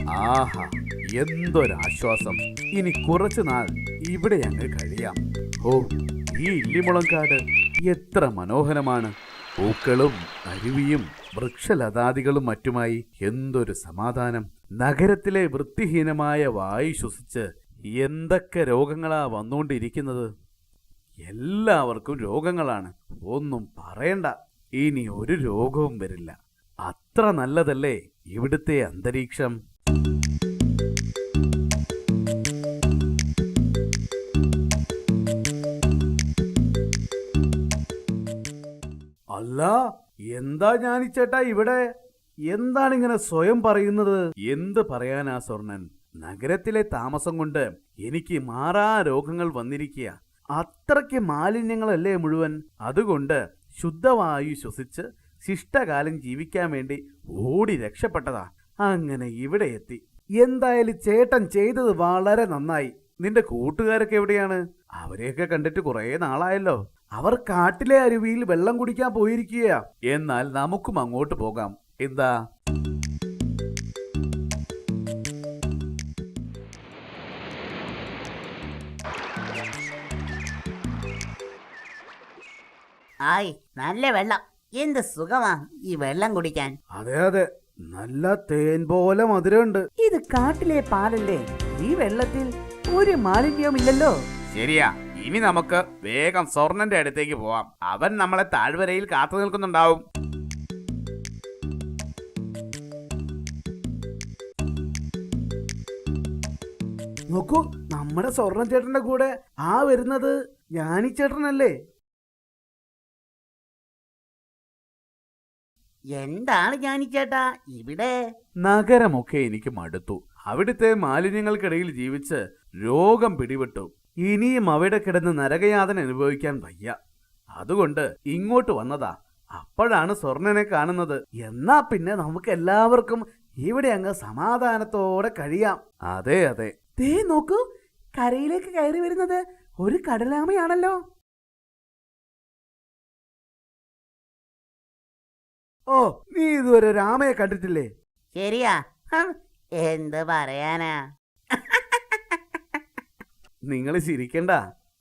ആഹാ, എന്തൊരാശ്വാസം. ഇനി കുറച്ചു നാൾ ഇവിടെ അങ്ങ് കഴിയാം. ഓ, ഈ ഇല്ലിമുളങ്കാട് എത്ര മനോഹരമാണ്. പൂക്കളും അരുവിയും വൃക്ഷലതാദികളും മറ്റുമായി എന്തൊരു സമാധാനം. നഗരത്തിലെ വൃത്തിഹീനമായ വായു ശ്വസിച്ച് എന്തൊക്കെ രോഗങ്ങളാ വന്നുകൊണ്ടിരിക്കുന്നത്. എല്ലാവർക്കും രോഗങ്ങളാണ്, ഒന്നും പറയണ്ട. ഇനി ഒരു രോഗവും വരില്ല. അത്ര നല്ലതല്ലേ ഇവിടുത്തെ അന്തരീക്ഷം. അല്ല, എന്താ ജ്ഞാനിച്ചേട്ടാ ഇവിടെ? എന്താണിങ്ങനെ സ്വയം പറയുന്നത്? എന്ത് പറയാനാ സ്വർണൻ? നഗരത്തിലെ താമസം കൊണ്ട് എനിക്ക് മാറാ രോഗങ്ങൾ വന്നിരിക്കുക. അത്രയ്ക്ക് മാലിന്യങ്ങളല്ലേ മുഴുവൻ. അതുകൊണ്ട് ശുദ്ധവായു ശ്വസിച്ച് ശിഷ്ടകാലം ജീവിക്കാൻ വേണ്ടി ഓടി രക്ഷപ്പെട്ടതാ. അങ്ങനെ ഇവിടെ എത്തി. എന്തായാലും ചേട്ടൻ ചെയ്തത് വളരെ നന്നായി. നിന്റെ കൂട്ടുകാരൊക്കെ എവിടെയാണ്? അവരെയൊക്കെ കണ്ടിട്ട് കുറെ നാളായല്ലോ. അവർ കാട്ടിലെ അരുവിയിൽ വെള്ളം കുടിക്കാൻ പോയിരിക്കുക. എന്നാൽ നമുക്കും അങ്ങോട്ട് പോകാം. എന്താ? ആയ്, നല്ല വെള്ളം. എന്ത് സുഖമാ ഈ വെള്ളം കുടിക്കാൻ. അതെ അതെ, നല്ല തേൻ പോലെ മധുരമുണ്ട്. ഇത് കാട്ടിലെ പാലല്ലേ? ഈ വെള്ളത്തിൽ ഒരു മാലിന്യവുമില്ലല്ലോ. ശരിയാ. ഇനി നമുക്ക് വേഗം സ്വർണന്റെ അടുത്തേക്ക് പോവാം. അവൻ നമ്മളെ താഴ്വരയിൽ കാത്തു നിൽക്കുന്നുണ്ടാവും. നോക്കൂ, നമ്മുടെ സ്വർണ്ണ ചേട്ടന്റെ കൂടെ ആ വരുന്നത് ജ്ഞാനിച്ചേട്ടനല്ലേ? എന്താണ് ജ്ഞാനിച്ചേട്ടാ ഇവിടെ? നഗരമൊക്കെ എനിക്ക് മടുത്തു. അവിടുത്തെ മാലിന്യങ്ങൾക്കിടയിൽ ജീവിച്ച് രോഗം പിടിപെട്ടു. ഇനിയും അവിടെ കിടന്ന് നരകയാതന അനുഭവിക്കാൻ വയ്യ. അതുകൊണ്ട് ഇങ്ങോട്ട് വന്നതാ. അപ്പോഴാണ് സ്വർണ്ണനെ കാണുന്നത്. എന്നാ പിന്നെ നമുക്ക് എല്ലാവർക്കും ഇവിടെ അങ്ങ് സമാധാനത്തോടെ കഴിയാം. അതെ അതെ. ദേ നോക്കൂ, കരയിലേക്ക് കയറി വരുന്നത് ഒരു കടലാമയാണല്ലോ. ഓ, നീ ഇതുവരെ ഒരു ആമയെ കണ്ടിട്ടില്ലേ? ശരിയാ. എന്ത് പറയാനാ. നിങ്ങൾ ചിരിക്കണ്ട.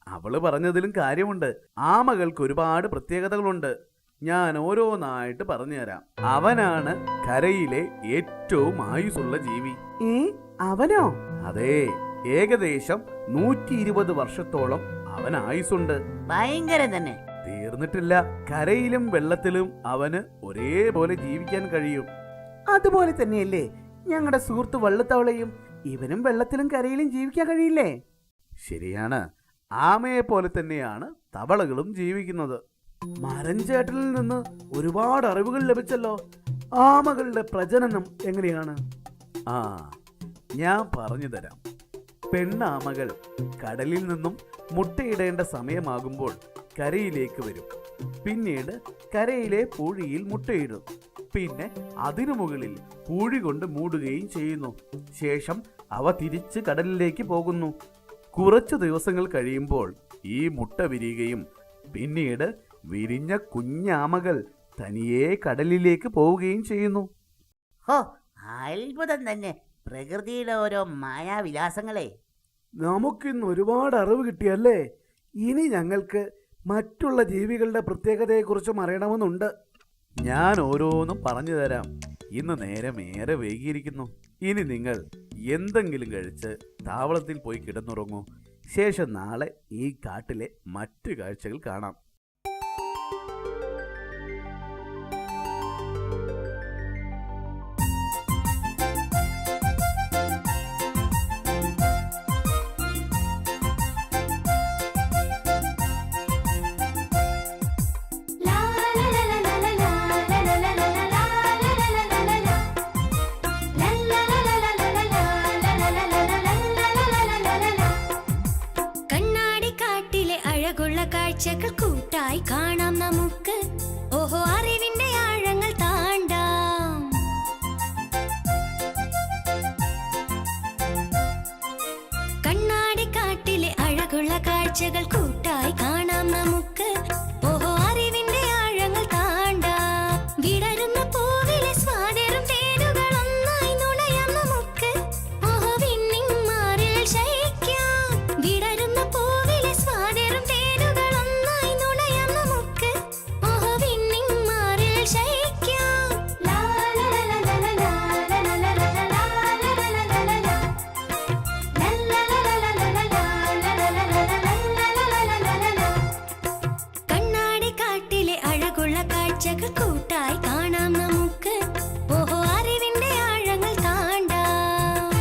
അവള് പറഞ്ഞതിലും കാര്യമുണ്ട്. ആമകൾക്ക് ഒരുപാട് പ്രത്യേകതകളുണ്ട്. ഞാൻ ഓരോന്നായിട്ട് പറഞ്ഞുതരാം. അവനാണ് കരയിലെ ഏറ്റവും ആയുസ്സുള്ള ജീവി. അവനോ? അതെ, ഏകദേശം 120 വർഷത്തോളം അവൻ ആയുസ്സുണ്ട്. ഭയങ്കരം തന്നെ. തീർന്നിട്ടില്ല. കരയിലും വെള്ളത്തിലും അവന് ഒരേപോലെ ജീവിക്കാൻ കഴിയും. അതുപോലെ തന്നെയല്ലേ ഞങ്ങളുടെ സുഹൃത്ത് വള്ളത്തവളയും? ഇവനും വെള്ളത്തിലും കരയിലും ജീവിക്കാൻ കഴിയില്ലേ? ശരിയാണ്. ആമയെ പോലെ തന്നെയാണ് തവളകളും ജീവിക്കുന്നത്. മരഞ്ചേട്ടനിൽ നിന്ന് ഒരുപാട് അറിവുകൾ ലഭിച്ചല്ലോ. ആമകളുടെ പ്രജനനം എങ്ങനെയാണ്? ആ, ഞാൻ പറഞ്ഞു തരാം. പെണ്ണാമകൾ കടലിൽ നിന്നും മുട്ടയിടേണ്ട സമയമാകുമ്പോൾ കരയിലേക്ക് വരും. പിന്നീട് കരയിലെ പൂഴിയിൽ മുട്ടയിടും. പിന്നെ അതിനു മുകളിൽ പൂഴി കൊണ്ട് മൂടുകയും ചെയ്യുന്നു. ശേഷം അവ തിരിച്ച് കടലിലേക്ക് പോകുന്നു. കുറച്ചു ദിവസങ്ങൾ കഴിയുമ്പോൾ ഈ മുട്ട വിരിയുകയും പിന്നീട് വിരിഞ്ഞ കുഞ്ഞാമകൾ തനിയെ കടലിലേക്ക് പോവുകയും ചെയ്യുന്നു. ഹോ, അത്ഭുതം തന്നെ. പ്രകൃതിയിലെ ഓരോ മായാവിലാസങ്ങളെ. നമുക്കിന്ന് ഒരുപാട് അറിവ് കിട്ടിയല്ലേ? ഇനി ഞങ്ങൾക്ക് മറ്റുള്ള ജീവികളുടെ പ്രത്യേകതയെക്കുറിച്ചും അറിയണമെന്നുണ്ട്. ഞാൻ ഓരോന്നും പറഞ്ഞു തരാം. ഇന്ന് നേരം ഏറെ വൈകിയിരിക്കുന്നു. ഇനി നിങ്ങൾ എന്തെങ്കിലും കഴിച്ച് താവളത്തിൽ പോയി കിടന്നുറങ്ങൂ. ശേഷം നാളെ ഈ കാട്ടിലെ മറ്റു കാഴ്ചകൾ കാണാം. കാഴ്ചകൾ അഴകുള്ള കാഴ്ചകൾ കൂട്ടായി കാണാം നമുക്ക്. ഓഹോ അറിവിന്റെ ആഴങ്ങൾ താണ്ടാം.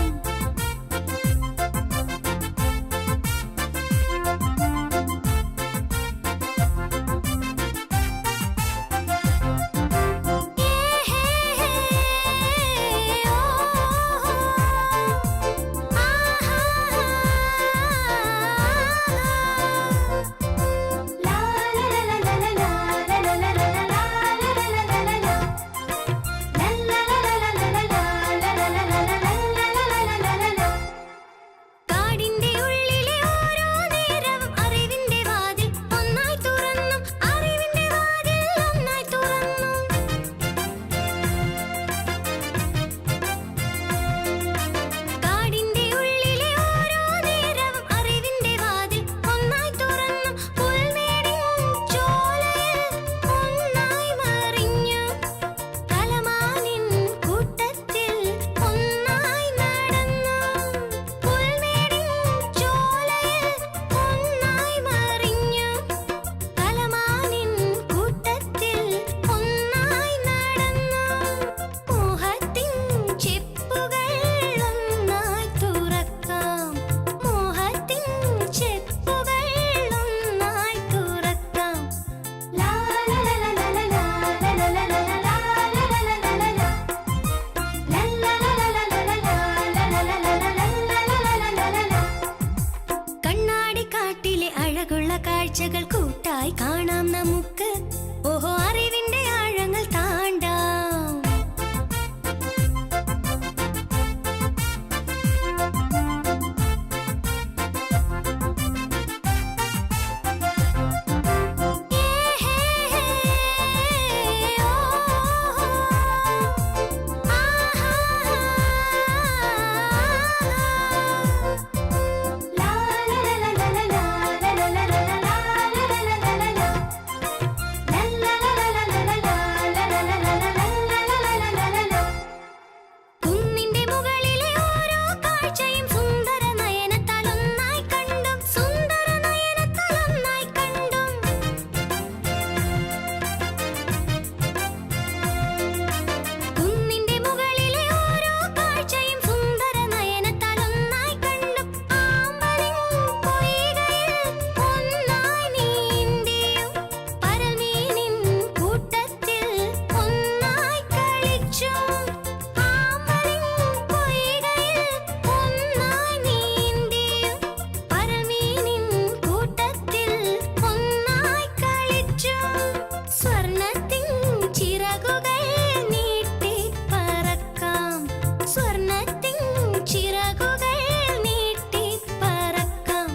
കാടിന്റെ ഉള്ളിലെ ഓരോ നേരവും അറിവിന്റെ വാതിൽ ഒന്നായി തുറന്നും. അറിവിന്റെ വാതിൽ ഒന്നായി തുറന്നും. കാടിന്റെ ഉള്ളിലെ ഓരോ നേരവും അറിവിന്റെ വാതിൽ ഒന്നായി തുറന്നും. പുൽമേടിൻ ചോലയിൽ ഒന്നായി മറിഞ്ഞു. കലമാനിൻ കൂട്ടത്തിൽ ഒന്നായി നടന്നു. പുൽമേടിൻ ചോലയിൽ ഒന്നായി മറിഞ്ഞു. കലമാനിൻ കൂട്ടത്തിൽ ഒന്നായി നടന്നു. മോഹത്തിൻ ചെപ്പുകൾ ഒന്നായി തുറക്കാം. മോഹത്തിൻ ചെപ്പുകൾ ഒന്നായി തുറക്കാം. ലാ ലാ ലാ ലാ ലാ ലാ ലാ ലാ ലാ ലാ ലാ കണ്ണാടിക്കാട്ടിലെ അഴകുള്ള കാഴ്ചകൾ കൂട്ടായി കാണാം നമുക്ക്. ഓഹോ അറിവിന്റെ ആഴങ്ങൾ താണ്ടാം. കുന്നിന്റെ മുകളിലെ ഓരോ കാഴ്ചയും സുന്ദര നയനത്താൽ ഒന്നായി കണ്ടും. സുന്ദര നയനത്താൽ ഒന്നായി കണ്ടും. കുന്നിന്റെ മുകളിലെ ഓരോ കാഴ്ചയും സുന്ദര നയനത്താൽ ഒന്നായി കണ്ടും. ആമ്പലിൻ പൊയ്കയിൽ ഒന്നായി നീന്തിയും. പരൽമീനിൻ കൂട്ടത്തിൽ ഒന്നായി കളിച്ചും. ആമ്പലിൻ പൊയ്കയിൽ ഒന്നായി നീന്തിയും. പരൽമീനിൻ കൂട്ടത്തിൽ ഒന്നായി കളിച്ചും. സ്വർണ്ണത്തിൻ ചിറകുകൾ നീട്ടി പറക്കാം. സ്വർണ്ണത്തിൻ ചിറകുകൾ നീട്ടി പറക്കാം.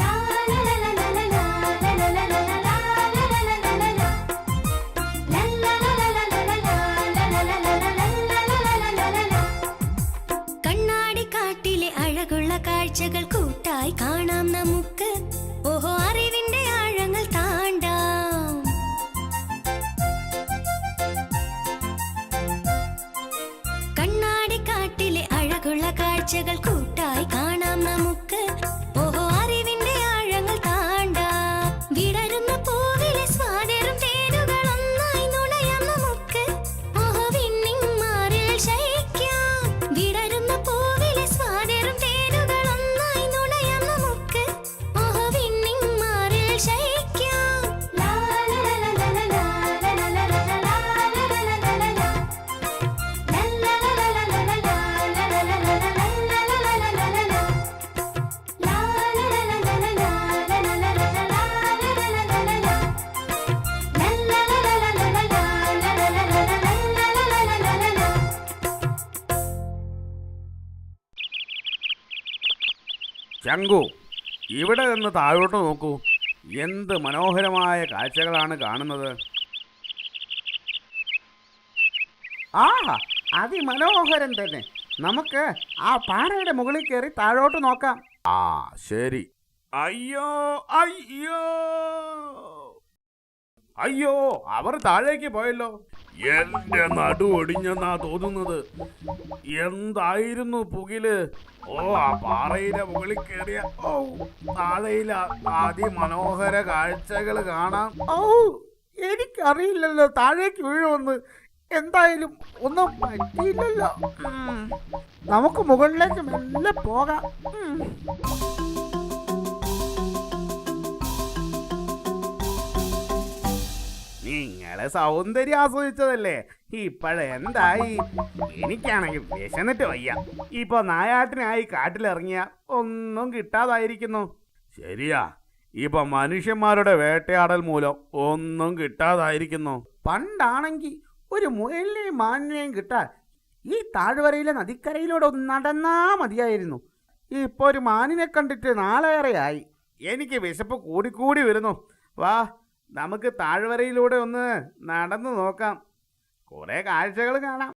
ലാ ലാ ലാ ലാ ലാ ലാ ലാ ലാ ലാ ലാ ലാ ലാ കണ്ണാടിക്കാട്ടിലെ അഴകുള്ള കാഴ്ചകൾ കൂട്ടായി കാണാം നമുക്ക്. ഓഹോ അറിവിന്റെ ആഴങ്ങൾ താണ്ടാം. കണ്ണാടിക്കാട്ടിലെ അഴകുള്ള കാഴ്ചകൾ കൂട്ടായി കാണാം നമുക്ക്. ഓഹോ അറിവിന്റെ ആഴങ്ങൾ താണ്ടാം. വിടരുന്ന പൂവിലെ സ്വാതേറും തേനുകൾ ഒന്നായി നുണയാം നമുക്ക്. ഓഹോ വിണ്ണിന്മാരിൽ ശയിക്കാം. വിടരുന്ന പൂവിലെ സ്വാതേറും തേനുകൾ ഒന്നായി നുണയാം നമുക്ക്. ഓഹോ വിണ്ണിന്മാരിൽ ശയിക്കാം. ലാ ലാ ലാ ലാ ലാ ലാ ലാ ലാ ലാ ലാ ലാ ചങ്കു, ഇവിടെ നിന്ന് താഴോട്ട് നോക്കൂ. എന്ത് മനോഹരമായ കാഴ്ചകളാണ് കാണുന്നത്. ആഹാ, അതിമനോഹരം തന്നെ. നമുക്ക് ആ പാറയുടെ മുകളിൽ കയറി താഴോട്ട് നോക്കാം. ആ ശരി. അയ്യോ അയ്യോ അയ്യോ, അവർ താഴേക്ക് പോയല്ലോ. എന്റെ നടു ഒടിഞ്ഞെന്നാ തോന്നുന്നത്. എന്തായിരുന്നു പുകില്. ഓ, ആ പാറയുടെ മുകളിൽ കയറിയ താഴെയില അതിമനോഹര കാഴ്ചകൾ കാണാം. ഓ, എനിക്കറിയില്ലല്ലോ താഴേക്ക് വീഴുമെന്ന്. എന്തായാലും ഒന്നും പറ്റിയില്ലല്ലോ. നമുക്ക് മുകളിലേക്ക് മെല്ലെ പോകാം. നിങ്ങളെ സൗന്ദര്യം ആസ്വദിച്ചതല്ലേ, ഇപ്പോഴെന്തായി? എനിക്കാണെങ്കിൽ വിശന്നിട്ട് വയ്യ. ഇപ്പൊ നായാട്ടിനായി കാട്ടിലിറങ്ങിയ ഒന്നും കിട്ടാതായിരിക്കുന്നു. ശരിയാ, ഇപ്പൊ മനുഷ്യന്മാരുടെ വേട്ടയാടൽ മൂലം ഒന്നും കിട്ടാതായിരിക്കുന്നു. പണ്ടാണെങ്കിൽ ഒരു മുയലിനെയും മാനിനെയും കിട്ടാൻ ഈ താഴ്വരയിലെ നദിക്കരയിലൂടെ ഒന്ന് നടന്നാ മതിയായിരുന്നു. ഇപ്പൊ ഒരു മാനിനെ കണ്ടിട്ട് നാളേറെയായി. എനിക്ക് വിശപ്പ് കൂടിക്കൂടി വരുന്നു. വാ, നമുക്ക് താഴ്വരയിലൂടെ ഒന്ന് നടന്നു നോക്കാം, കുറെ കാഴ്ചകൾ കാണാം.